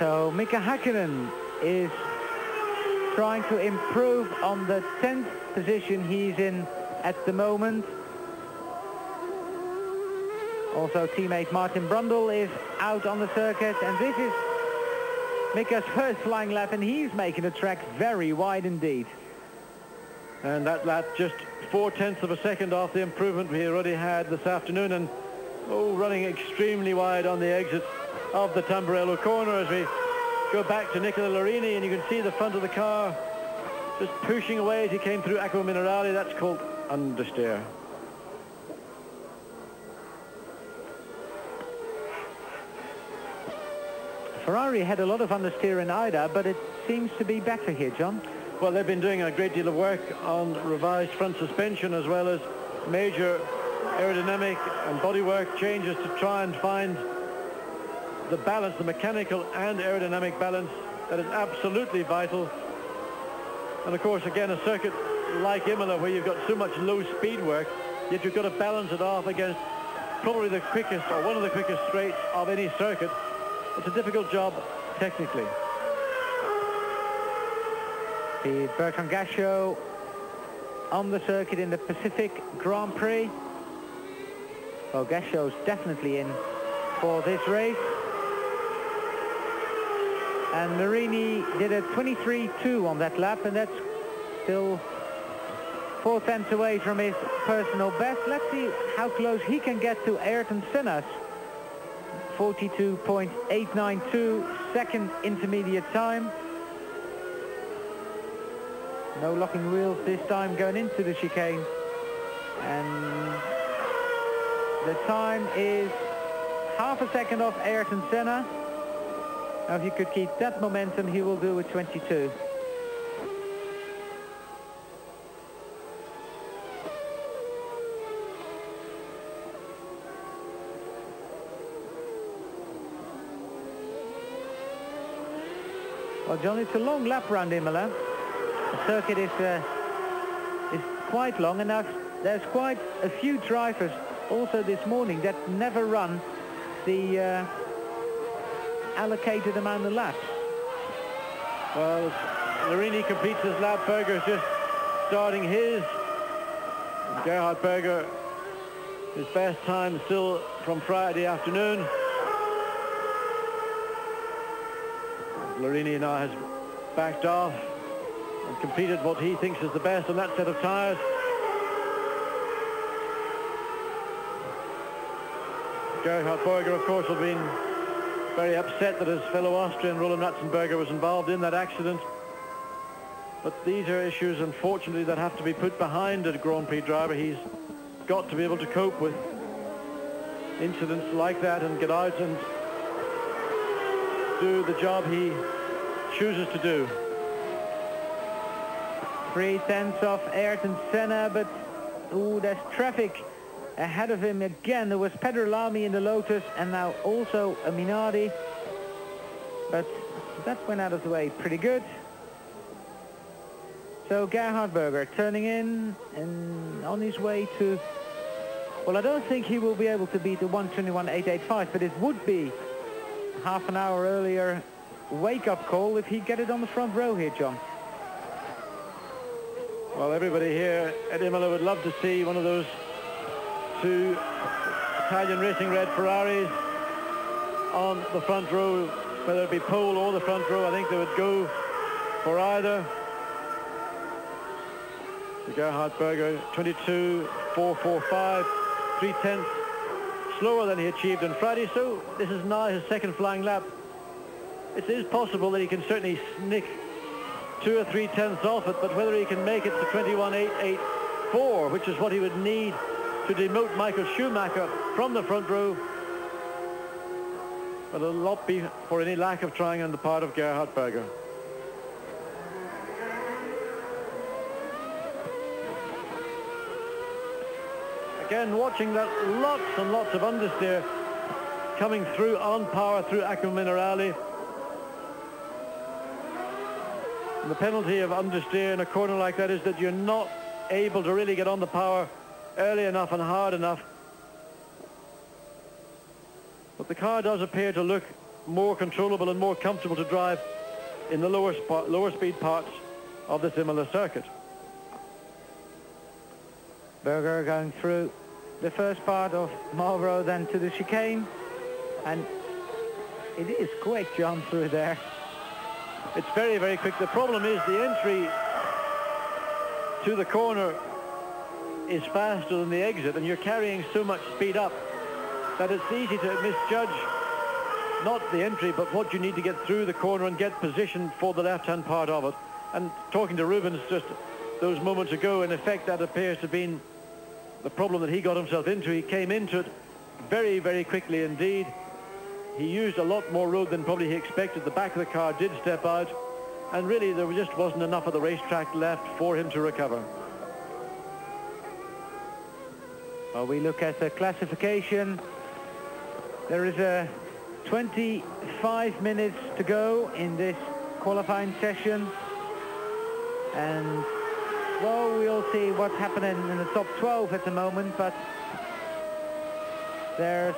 So Mika Häkkinen is trying to improve on the 10th position he's in at the moment. Also teammate Martin Brundle is out on the circuit, and this is Mika's first flying lap, and he's making the track very wide indeed. And that lap just 0.4 of a second off the improvement we already had this afternoon, and running extremely wide on the exit of the Tamburello corner as we go back to Nicola Larini, and you can see the front of the car just pushing away as he came through Acqua Minerale. That's called understeer. Ferrari had a lot of understeer in Ida, but it seems to be better here, John. Well, they've been doing a great deal of work on revised front suspension as well as major aerodynamic and bodywork changes to try and find the balance, the mechanical and aerodynamic balance that is absolutely vital. And of course, again, a circuit like Imola where you've got so much low speed work, yet you've got to balance it off against probably the quickest or one of the quickest straights of any circuit. It's a difficult job technically. The Bertrand Gachot on the circuit in the Pacific Grand Prix. Well, Gachot's definitely in for this race. And Marini did a 23.2 on that lap, and that's still 0.4 away from his personal best. Let's see how close he can get to Ayrton Senna's 42.892 second intermediate time. No locking wheels this time going into the chicane. And the time is half a second off Ayrton Senna. Now if he could keep that momentum, he will do a 22. Well, John, it's a long lap round Imola. The circuit is quite long, and there's quite a few drivers also this morning that never run the allocated amount of laps. Well, Larini completes his lap. Berger's just starting his. Gerhard Berger, his best time still from Friday afternoon. Larini now has backed off and completed what he thinks is the best on that set of tyres. Gerhard Berger, of course, has been very upset that his fellow Austrian Roland Ratzenberger was involved in that accident. But these are issues, unfortunately, that have to be put behind a Grand Prix driver. He's got to be able to cope with incidents like that and get out and do the job he chooses to do. 0.3 off Ayrton Senna, but there's traffic ahead of him again. There was Pedro Lamy in the Lotus and now also a Minardi, but that went out of the way pretty good. So Gerhard Berger turning in and on his way to, well, I don't think he will be able to beat the 1:21.885, but it would be half an hour earlier wake-up call if he get it on the front row here, John. Well, everybody here at Imola would love to see one of those two Italian Racing Red Ferraris on the front row, whether it be pole or the front row. I think they would go for either. So Gerhard Berger, 22.445, 0.3 slower than he achieved on Friday. So this is now his second flying lap. It is possible that he can certainly snick 2 or 3/10 off it, but whether he can make it to 21.884, which is what he would need to demote Michael Schumacher from the front row, but it'll not be for any lack of trying on the part of Gerhard Berger. Again, watching that, lots and lots of understeer coming through on power through Acqua Minerale. And the penalty of understeer in a corner like that is that you're not able to really get on the power early enough and hard enough. But the car does appear to look more controllable and more comfortable to drive in the lower speed parts of the similar circuit. Berger going through the first part of Marlborough, then to the chicane, and it is quick, John, through there. It's very, very quick. The problem is the entry to the corner is faster than the exit, and you're carrying so much speed up that it's easy to misjudge not the entry, but what you need to get through the corner and get positioned for the left-hand part of it. And talking to Rubens just those moments ago, in effect, that appears to have been the problem that he got himself into. He came into it very, very quickly indeed. He used a lot more road than probably he expected. The back of the car did step out, and really there just wasn't enough of the racetrack left for him to recover. Well, we look at the classification. There is 25 minutes to go in this qualifying session, and well, we'll see what's happening in the top 12 at the moment, but there's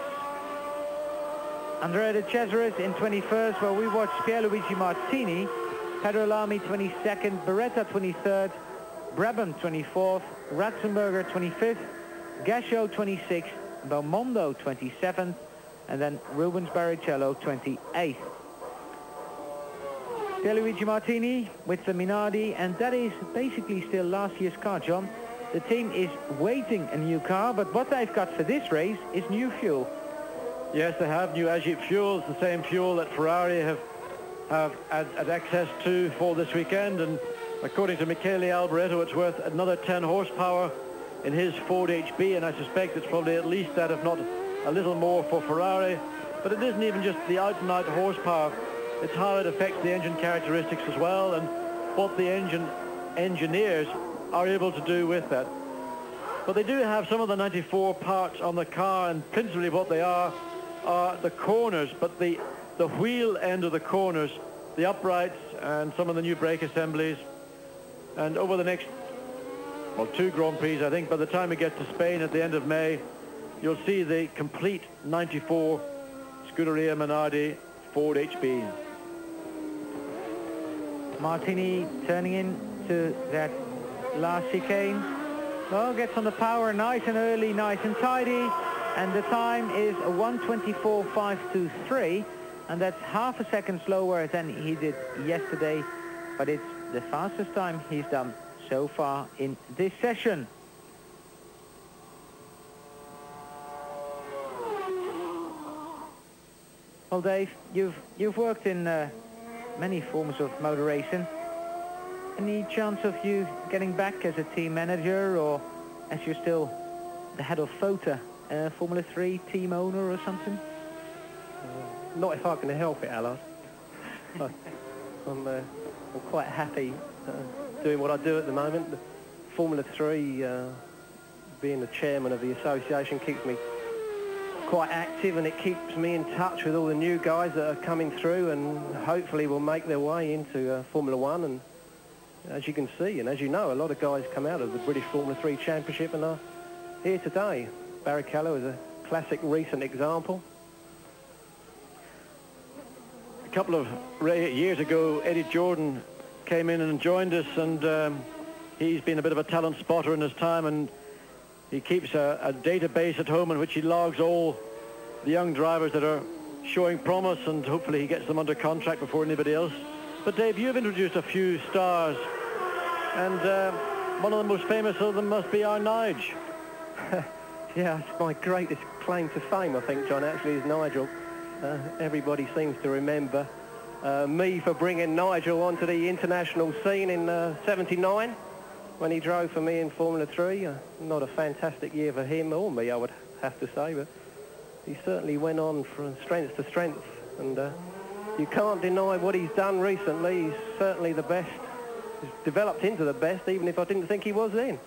Andrea de Cesaris in 21st, where we watch Pierluigi Martini, Pedro Lamy 22nd, Beretta 23rd, Brabham 24th, Ratzenberger 25th, Gasho 26th, Belmondo 27th, and then Rubens Barrichello 28th. Pierluigi Martini with the Minardi, and that is basically still last year's car, John. The team is waiting a new car, but what they've got for this race is new fuel. Yes, they have new Agip fuels, the same fuel that Ferrari have had access to for this weekend, and according to Michele Alboreto, it's worth another 10 horsepower in his Ford HB, and I suspect it's probably at least that, if not a little more, for Ferrari. But it isn't even just the out-and-out horsepower, it's how it affects the engine characteristics as well, and what the engine engineers are able to do with that. But they do have some of the 94 parts on the car, and principally what they are the corners, but the wheel end of the corners, the uprights, and some of the new brake assemblies. And over the next, well, 2 Grand Prix, I think, by the time we get to Spain at the end of May, you'll see the complete 94 Scuderia Minardi Ford HB. Martini turning into that last chicane. Well, gets on the power nice and early, nice and tidy, and the time is 1:24.523, and that's half a second slower than he did yesterday, but it's the fastest time he's done so far in this session. Well, Dave, you've worked in many forms of motor racing. Any chance of you getting back as a team manager, or as you're still the head of FOTA, Formula 3 team owner or something? Not if I can help it, Alan. I'm quite happy doing what I do at the moment. The Formula 3, being the chairman of the association, keeps me quite active, and it keeps me in touch with all the new guys that are coming through and hopefully will make their way into Formula 1. And as you can see, and as you know, a lot of guys come out of the British Formula 3 Championship and are here today. Barrichello is a classic recent example. A couple of years ago, Eddie Jordan came in and joined us, and he's been a bit of a talent spotter in his time, and he keeps a database at home in which he logs all the young drivers that are showing promise, and hopefully he gets them under contract before anybody else. But Dave, you've introduced a few stars, and one of the most famous of them must be our Nige. Yeah, it's my greatest claim to fame, I think, John, actually, is Nigel. Everybody seems to remember me for bringing Nigel onto the international scene in '79 when he drove for me in Formula 3. Not a fantastic year for him or me, I would have to say, but he certainly went on from strength to strength, and you can't deny what he's done recently. He's certainly the best. He's developed into the best, even if I didn't think he was then.